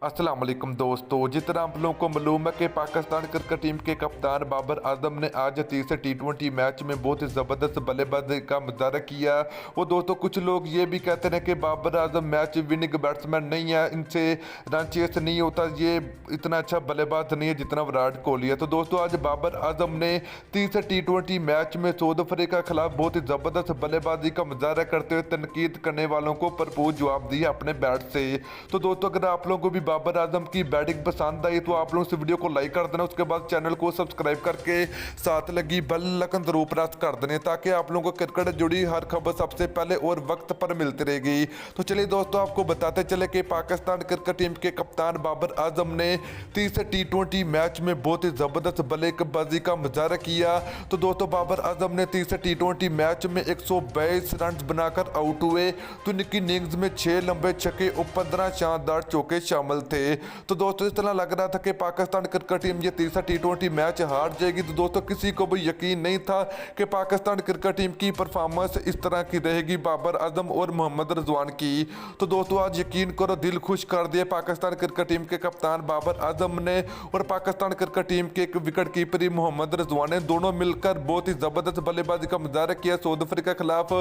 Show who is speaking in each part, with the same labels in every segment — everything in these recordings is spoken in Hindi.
Speaker 1: अस्सलाम वालेकुम दोस्तों, जितना आप लोगों को मालूम है कि पाकिस्तान क्रिकेट टीम के कप्तान बाबर आजम ने आज तीसरे T20 मैच में बहुत ही ज़बरदस्त बल्लेबाजी का मुजाहरा किया। वो दोस्तों कुछ लोग ये भी कहते हैं कि Babar Azam match winning batsman नहीं है, इनसे रन चेस नहीं होता, ये इतना अच्छा बल्लेबाज नहीं है जितना विराट कोहली है। तो दोस्तों आज बाबर आजम ने तीसरे T20 मैच में साउथ अफ्रीका के खिलाफ बहुत ही ज़बरदस्त बल्लेबाजी का मुजाहरा करते हुए तनकीद करने वालों को भरपूर जवाब दिया अपने बैट से। तो दोस्तों अगर आप लोगों को भी बाबर आजम की बैटिंग पसंद आई तो आप लोग इस वीडियो को लाइक कर देना, उसके बाद चैनल को सब्सक्राइब करके साथ लगी बेल आइकन जरूर प्रेस कर देना ताकि आप लोगों को क्रिकेट जुड़ी हर खबर सबसे पहले और वक्त पर मिलती रहेगी। तो चलिए दोस्तों आपको बताते चले कि पाकिस्तान क्रिकेट टीम के कप्तान बाबर आजम ने तीसरे T20 मैच में बहुत ही जबरदस्त बल्लेबाजी का मुजाहरा किया। तो दोस्तों बाबर आजम ने तीसरे T20 मैच में 122 रन बनाकर आउट हुए। तो इनकी इनिंग्स में 6 लंबे छक्के और 15 शानदार चौके शामिल थे। तो दोस्तों इस तरह लग रहा था कि पाकिस्तान क्रिकेट टीम ये तीसरा T20 मैच हार जाएगी। तो दोस्तों किसी को भी यकीन नहीं था कि पाकिस्तान क्रिकेट टीम की परफॉर्मेंस इस तरह की रहेगी बाबर आजम और मोहम्मद रिजवान की। तो दोस्तों आज यकीन करो दिल खुश कर दिया पाकिस्तान क्रिकेट टीम के कप्तान बाबर आजम ने और पाकिस्तान क्रिकेट टीम के एक विकेट कीपर मोहम्मद रिजवान ने दोनों मिलकर बहुत ही जबरदस्त बल्लेबाजी का मुजाहरा किया साउथ अफ्रीका के खिलाफ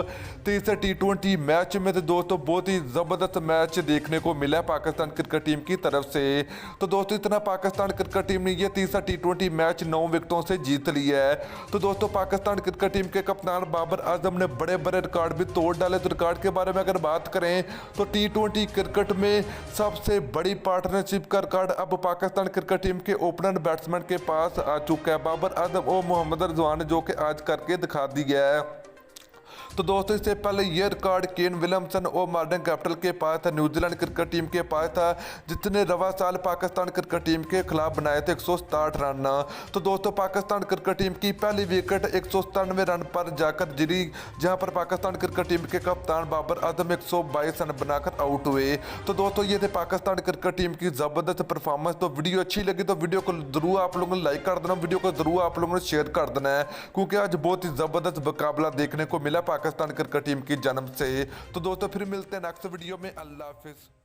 Speaker 1: तीसरे T20 मैच में। तो दोस्तों बहुत ही जबरदस्त मैच देखने को मिला पाकिस्तान क्रिकेट टीम की तरफ से। तो दोस्तों इतना पाकिस्तान क्रिकेट टीम ने यह तीसरा T20 मैच 9 विकेटों से जीत लिया है। तो दोस्तों पाकिस्तान क्रिकेट टीम के कप्तान बाबर आजम ने बड़े बड़े रिकॉर्ड भी तोड़ डाले। तो रिकॉर्ड के बारे में अगर बात करें तो T20 क्रिकेट में सबसे बड़ी पार्टनरशिप का रिकॉर्ड अब पाकिस्तान क्रिकेट टीम के ओपनर बैट्समैन के पास आ चुका है बाबर आजम और मोहम्मद रिजवान जो कि आज करके दिखा दिया है। तो दोस्तों इससे पहले यह रिकॉर्ड केन विलियमसन और मॉर्डन कैपिटल के पास था, न्यूजीलैंड क्रिकेट टीम के पास था, जिसने रवा साल पाकिस्तान क्रिकेट टीम के खिलाफ बनाए थे 167 रन। तो दोस्तों पाकिस्तान क्रिकेट टीम की पहली विकेट 197 रन पर जाकर गिरी, जहां पर पाकिस्तान क्रिकेट टीम के कप्तान बाबर आजम 122 रन बनाकर आउट हुए। तो दोस्तों ये थे पाकिस्तान क्रिकेट टीम की जबरदस्त परफॉर्मेंस। तो वीडियो अच्छी लगी तो वीडियो को जरूर आप लोगों ने लाइक कर देना, वीडियो को जरूर आप लोगों ने शेयर कर देना है, क्योंकि आज बहुत ही जबरदस्त मुकाबला देखने को मिला पाकिस्तान क्रिकेट टीम की जन्म से। तो दोस्तों फिर मिलते हैं नेक्स्ट वीडियो में। अल्लाह हाफिज।